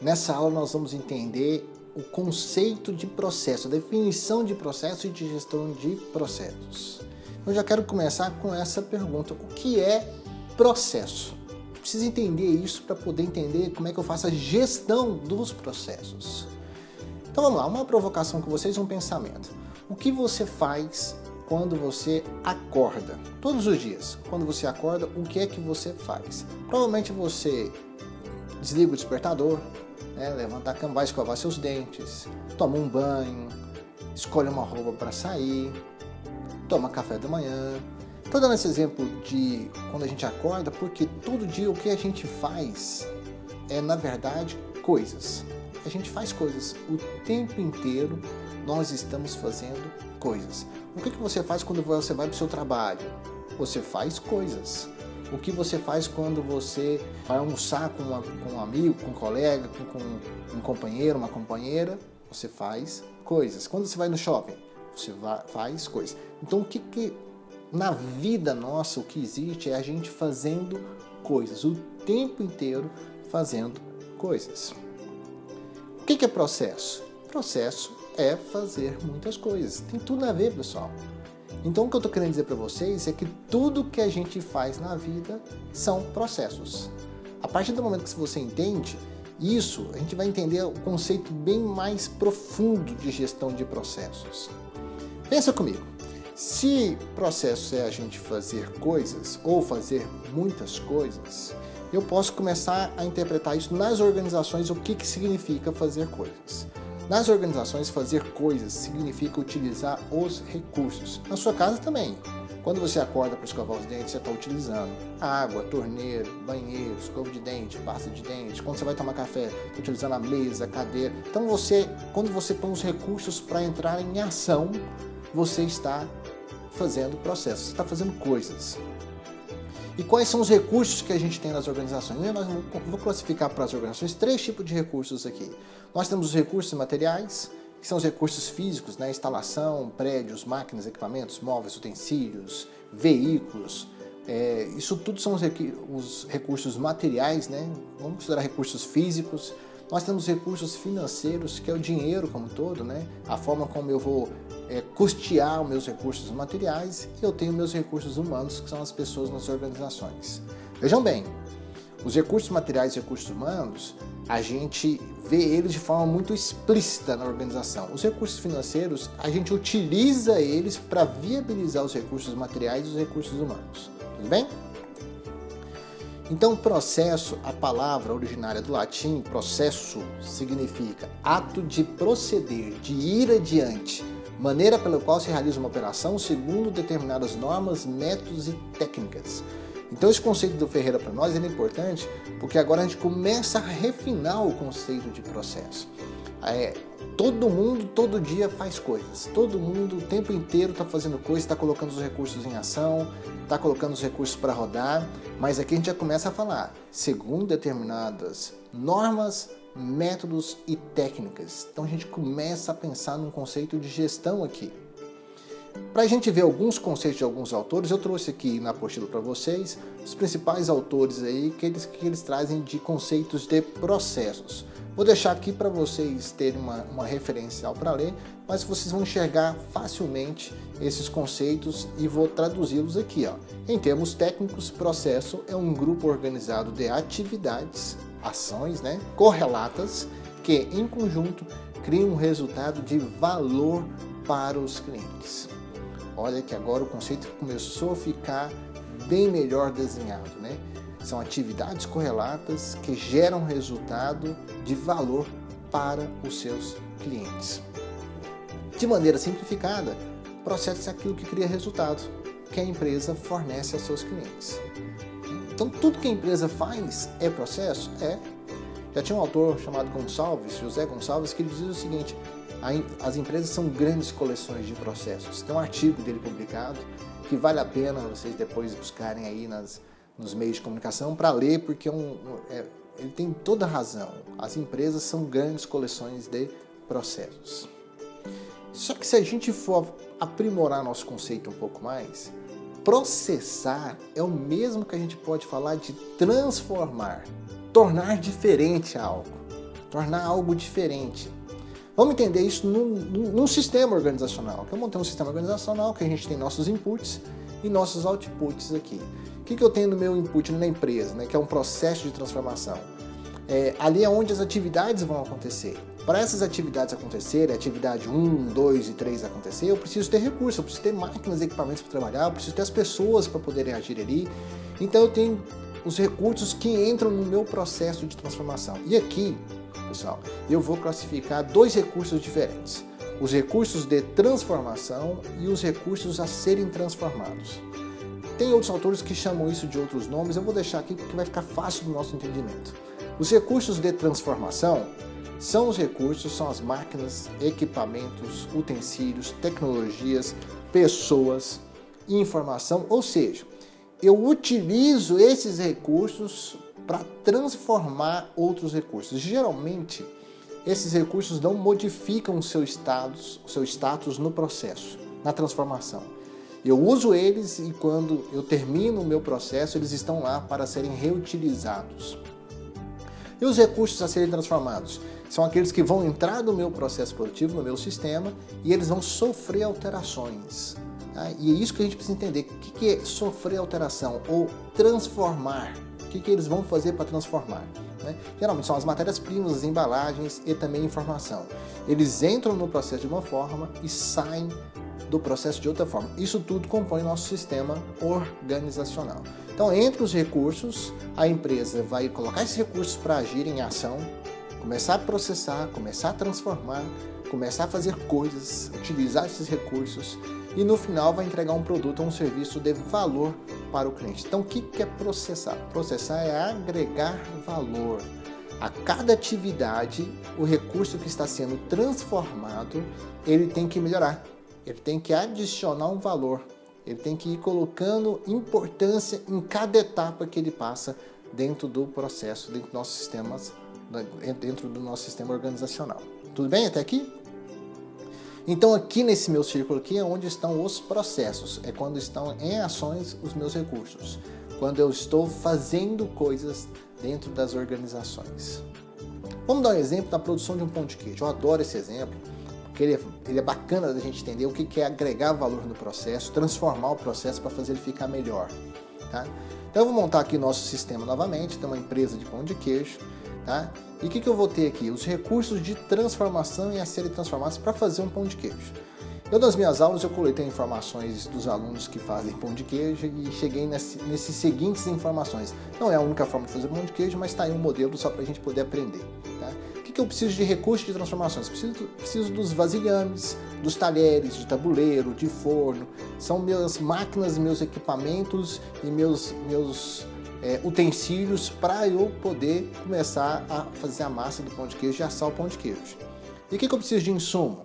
Nessa aula nós vamos entender o conceito de processo, a definição de processo e de gestão de processos. Eu já quero começar com essa pergunta: o que é processo? Eu preciso entender isso para poder entender como é que eu faço a gestão dos processos. Então vamos lá, uma provocação com vocês, um pensamento. O que você faz quando você acorda? Todos os dias, quando você acorda, o que é que você faz? Provavelmente você desliga o despertador, levanta a cama, vai escovar seus dentes, toma um banho, escolhe uma roupa para sair, toma café da manhã. Estou dando esse exemplo de quando a gente acorda, porque todo dia o que a gente faz é, na verdade, coisas. A gente faz coisas. O tempo inteiro nós estamos fazendo coisas. O que você faz quando você vai para o seu trabalho? Você faz coisas. O que você faz quando você vai almoçar com um amigo, com um colega, com um companheiro, uma companheira? Você faz coisas. Quando você vai no shopping, você faz coisas. Então, o que na vida nossa, o que existe é a gente fazendo coisas, o tempo inteiro fazendo coisas. O que é processo? Processo é fazer muitas coisas. Tem tudo a ver, pessoal. Então, o que eu estou querendo dizer para vocês é que tudo que a gente faz na vida são processos. A partir do momento que você entende isso, a gente vai entender o conceito bem mais profundo de gestão de processos. Pensa comigo. Se processo é a gente fazer coisas ou fazer muitas coisas, eu posso começar a interpretar isso nas organizações, o que significa fazer coisas. Nas organizações, fazer coisas significa utilizar os recursos. Na sua casa também. Quando você acorda para escovar os dentes, você está utilizando água, torneira, banheiro, escova de dente, pasta de dente. Quando você vai tomar café, está utilizando a mesa, a cadeira. Então, quando você põe os recursos para entrar em ação, você está fazendo processos, você está fazendo coisas. E quais são os recursos que a gente tem nas organizações? Eu vou classificar para as organizações 3 tipos de recursos aqui. Nós temos os recursos materiais, que são os recursos físicos, instalação, prédios, máquinas, equipamentos, móveis, utensílios, veículos. Isso tudo são os recursos materiais, Vamos considerar recursos físicos. Nós temos recursos financeiros, que é o dinheiro como um todo, A forma como eu vou custear os meus recursos materiais. E eu tenho meus recursos humanos, que são as pessoas nas organizações. Vejam bem, os recursos materiais e recursos humanos, a gente vê eles de forma muito explícita na organização. Os recursos financeiros, a gente utiliza eles para viabilizar os recursos materiais e os recursos humanos. Tudo bem? Então, processo, a palavra originária do latim, processo, significa ato de proceder, de ir adiante, maneira pela qual se realiza uma operação segundo determinadas normas, métodos e técnicas. Então, esse conceito do Ferreira para nós é importante porque agora a gente começa a refinar o conceito de processo. Todo mundo, todo dia faz coisas. Todo mundo, o tempo inteiro está fazendo coisas, está colocando os recursos em ação, está colocando os recursos para rodar. Mas aqui a gente já começa a falar, segundo determinadas normas, métodos e técnicas. Então a gente começa a pensar num conceito de gestão aqui. Para a gente ver alguns conceitos de alguns autores, eu trouxe aqui na apostila para vocês os principais autores aí que eles trazem de conceitos de processos. Vou deixar aqui para vocês terem uma referencial para ler, mas vocês vão enxergar facilmente esses conceitos e vou traduzi-los aqui. Em termos técnicos, processo é um grupo organizado de atividades, ações, correlatas, que em conjunto criam um resultado de valor para os clientes. Olha que agora o conceito começou a ficar bem melhor desenhado, São atividades correlatas que geram resultado de valor para os seus clientes. De maneira simplificada, processo é aquilo que cria resultado, que a empresa fornece aos seus clientes. Então, tudo que a empresa faz é processo? É. Já tinha um autor chamado José Gonçalves, que ele diz o seguinte: as empresas são grandes coleções de processos. Tem um artigo dele publicado que vale a pena vocês depois buscarem aí nos meios de comunicação para ler, porque ele tem toda a razão. As empresas são grandes coleções de processos. Só que se a gente for aprimorar nosso conceito um pouco mais, processar é o mesmo que a gente pode falar de transformar, tornar diferente algo. tornar algo diferente. Vamos entender isso num sistema organizacional. Eu montei um sistema organizacional que a gente tem nossos inputs e nossos outputs aqui. O que eu tenho no meu input na empresa, né, que é um processo de transformação? Ali é onde as atividades vão acontecer. Para essas atividades acontecerem, atividade 1, 2 e 3 acontecer, eu preciso ter recursos, eu preciso ter máquinas e equipamentos para trabalhar, eu preciso ter as pessoas para poderem agir ali. Então eu tenho os recursos que entram no meu processo de transformação. E aqui, pessoal, eu vou classificar dois recursos diferentes. Os recursos de transformação e os recursos a serem transformados. Tem outros autores que chamam isso de outros nomes, eu vou deixar aqui porque vai ficar fácil do nosso entendimento. Os recursos de transformação são os recursos, são as máquinas, equipamentos, utensílios, tecnologias, pessoas, informação, ou seja, eu utilizo esses recursos para transformar outros recursos. Geralmente, esses recursos não modificam o seu status no processo, na transformação. Eu uso eles e quando eu termino o meu processo, eles estão lá para serem reutilizados. E os recursos a serem transformados? São aqueles que vão entrar no meu processo produtivo, no meu sistema, e eles vão sofrer alterações. Tá? E é isso que a gente precisa entender. O que é sofrer alteração ou transformar? O que eles vão fazer para transformar? Né? Geralmente são as matérias-primas, as embalagens e também a informação. Eles entram no processo de uma forma e saem do processo de outra forma. Isso tudo compõe o nosso sistema organizacional. Então, entre os recursos, a empresa vai colocar esses recursos para agir em ação, começar a processar, começar a transformar, começar a fazer coisas, utilizar esses recursos e no final vai entregar um produto ou um serviço de valor para o cliente. Então, o que é processar? Processar é agregar valor. A cada atividade, o recurso que está sendo transformado, ele tem que melhorar. Ele tem que adicionar um valor, ele tem que ir colocando importância em cada etapa que ele passa dentro do processo, dentro do nosso sistema organizacional. Tudo bem até aqui? Então aqui nesse meu círculo aqui é onde estão os processos, é quando estão em ações os meus recursos, quando eu estou fazendo coisas dentro das organizações. Vamos dar um exemplo da produção de um pão de queijo. Eu adoro esse exemplo. Porque ele é bacana da gente entender o que é agregar valor no processo, transformar o processo para fazer ele ficar melhor. Tá? Então eu vou montar aqui nosso sistema novamente, tem uma empresa de pão de queijo. Tá? E o que eu vou ter aqui? Os recursos de transformação e a serem transformados para fazer um pão de queijo. Eu, nas minhas aulas, eu coletei informações dos alunos que fazem pão de queijo e cheguei nesses seguintes informações. Não é a única forma de fazer pão de queijo, mas está aí um modelo só para a gente poder aprender. Tá? O que eu preciso de recursos de transformações? Preciso dos vasilhames, dos talheres, de tabuleiro, de forno. São minhas máquinas, meus equipamentos e meus utensílios para eu poder começar a fazer a massa do pão de queijo e assar o pão de queijo. E o que eu preciso de insumo?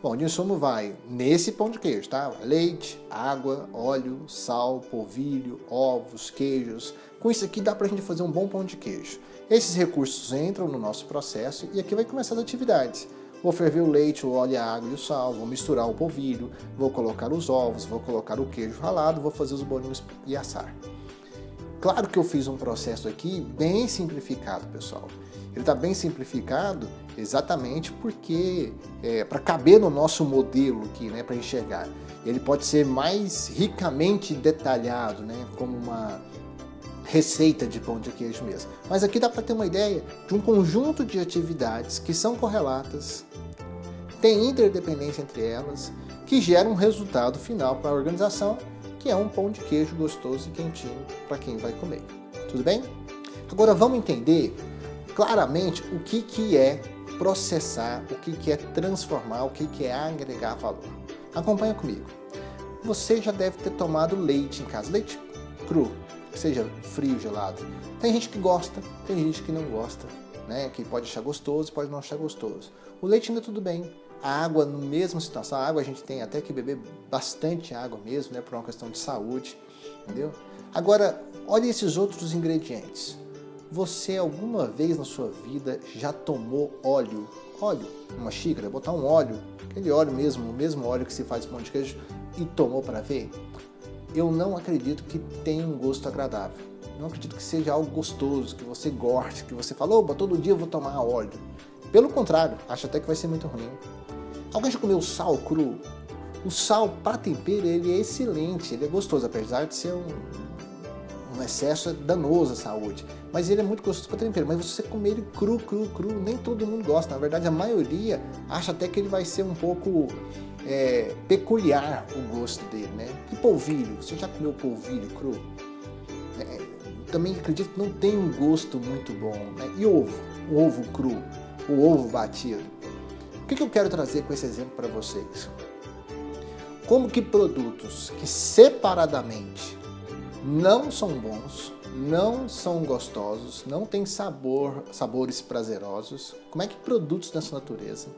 Bom, de insumo vai nesse pão de queijo, tá? Leite, água, óleo, sal, polvilho, ovos, queijos. Com isso aqui dá pra gente fazer um bom pão de queijo. Esses recursos entram no nosso processo e aqui vai começar as atividades. Vou ferver o leite, o óleo, a água e o sal, vou misturar o polvilho, vou colocar os ovos, vou colocar o queijo ralado, vou fazer os bolinhos e assar. Claro que eu fiz um processo aqui bem simplificado, pessoal. Ele está bem simplificado exatamente porque para caber no nosso modelo aqui, né, para enxergar. Ele pode ser mais ricamente detalhado, né, como uma receita de pão de queijo mesmo. Mas aqui dá para ter uma ideia de um conjunto de atividades que são correlatas, tem interdependência entre elas, que geram um resultado final para a organização, que é um pão de queijo gostoso e quentinho para quem vai comer. Tudo bem? Agora vamos entender claramente o que é processar, o que é transformar, o que é agregar valor. Acompanha comigo. Você já deve ter tomado leite em casa, leite cru, seja frio, gelado. Tem gente que gosta, tem gente que não gosta, né? Que pode achar gostoso, pode não achar gostoso. O leite ainda tudo bem. A água, na mesma situação, a água a gente tem até que beber bastante água mesmo, né? Por uma questão de saúde, entendeu? Agora, olha esses outros ingredientes. Você alguma vez na sua vida já tomou óleo? Óleo, uma xícara, botar um óleo, aquele óleo mesmo, o mesmo óleo que se faz pão de queijo e tomou para ver? Eu não acredito que tenha um gosto agradável. Não acredito que seja algo gostoso, que você goste, que você fala, opa, todo dia eu vou tomar óleo. Pelo contrário, acha até que vai ser muito ruim. Alguém já comeu sal cru? O sal para tempero ele é excelente, ele é gostoso, apesar de ser um excesso danoso à saúde. Mas ele é muito gostoso para tempero. Mas você comer ele cru, nem todo mundo gosta. Na verdade, a maioria acha até que ele vai ser um pouco peculiar o gosto dele, né? E polvilho? Você já comeu polvilho cru? Também acredito que não tem um gosto muito bom, né? E ovo? O ovo cru? O ovo batido? O que eu quero trazer com esse exemplo para vocês? Como que produtos que separadamente não são bons, não são gostosos, não têm sabores prazerosos, como é que produtos dessa natureza,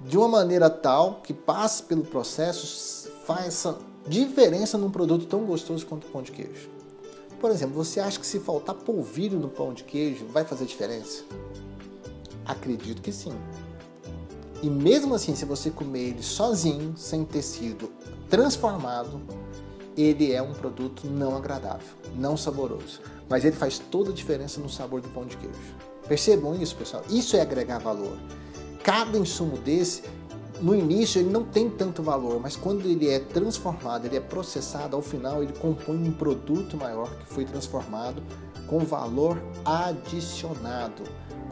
de uma maneira tal que passe pelo processo, faça diferença num produto tão gostoso quanto o pão de queijo? Por exemplo, você acha que se faltar polvilho no pão de queijo vai fazer diferença? Acredito que sim. E mesmo assim, se você comer ele sozinho, sem ter sido transformado, ele é um produto não agradável, não saboroso. Mas ele faz toda a diferença no sabor do pão de queijo. Percebam isso, pessoal. Isso é agregar valor. Cada insumo desse, no início, ele não tem tanto valor, mas quando ele é transformado, ele é processado, ao final ele compõe um produto maior que foi transformado com valor adicionado,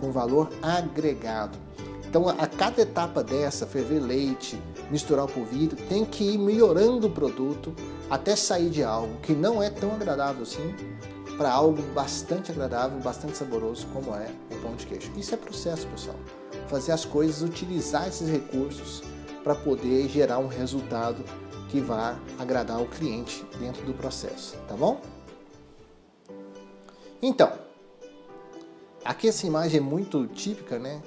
com valor agregado. Então, a cada etapa dessa, ferver leite, misturar o polvilho, tem que ir melhorando o produto até sair de algo que não é tão agradável assim, para algo bastante agradável, bastante saboroso, como é o pão de queijo. Isso é processo, pessoal. Fazer as coisas, utilizar esses recursos para poder gerar um resultado que vá agradar o cliente dentro do processo, tá bom? Então, aqui essa imagem é muito típica, né?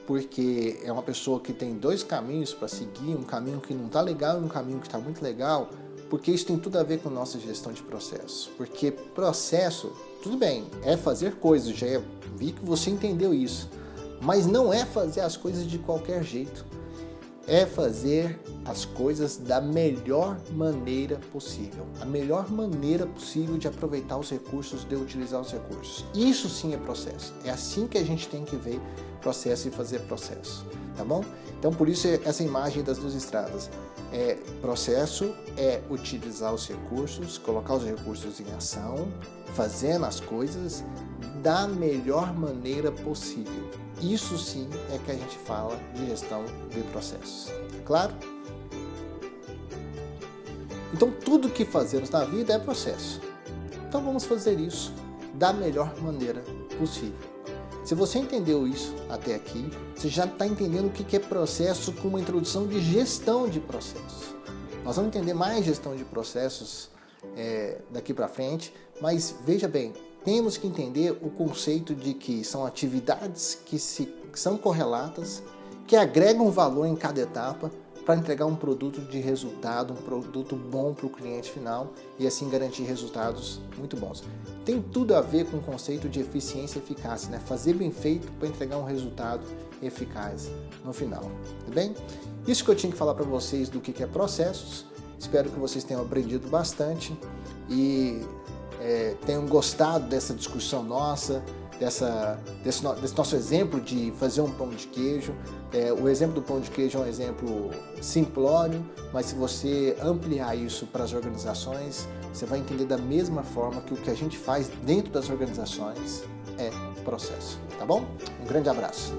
Porque é uma pessoa que tem dois caminhos para seguir, um caminho que não está legal e um caminho que está muito legal, porque isso tem tudo a ver com nossa gestão de processo. Porque processo, tudo bem, é fazer coisas, já vi que você entendeu isso, mas não é fazer as coisas de qualquer jeito. É fazer as coisas da melhor maneira possível. A melhor maneira possível de aproveitar os recursos, de utilizar os recursos. Isso sim é processo. É assim que a gente tem que ver processo e fazer processo, tá bom? Então, por isso, essa imagem das duas estradas. Processo é utilizar os recursos, colocar os recursos em ação, fazendo as coisas da melhor maneira possível. Isso sim é que a gente fala de gestão de processos. Claro? Então, tudo que fazemos na vida é processo. Então, vamos fazer isso da melhor maneira possível. Se você entendeu isso até aqui, você já está entendendo o que é processo com uma introdução de gestão de processos. Nós vamos entender mais gestão de processos daqui para frente, mas veja bem, temos que entender o conceito de que são atividades que são correlatas, que agregam valor em cada etapa para entregar um produto de resultado, um produto bom para o cliente final e assim garantir resultados muito bons. Tem tudo a ver com o conceito de eficiência e eficácia, né? Fazer bem feito para entregar um resultado eficaz no final, tá bem? Isso que eu tinha que falar para vocês do que é processos. Espero que vocês tenham aprendido bastante e tenham gostado dessa discussão nossa, desse nosso exemplo de fazer um pão de queijo. O exemplo do pão de queijo é um exemplo simplório, mas se você ampliar isso para as organizações, você vai entender da mesma forma que o que a gente faz dentro das organizações é processo, tá bom? Um grande abraço!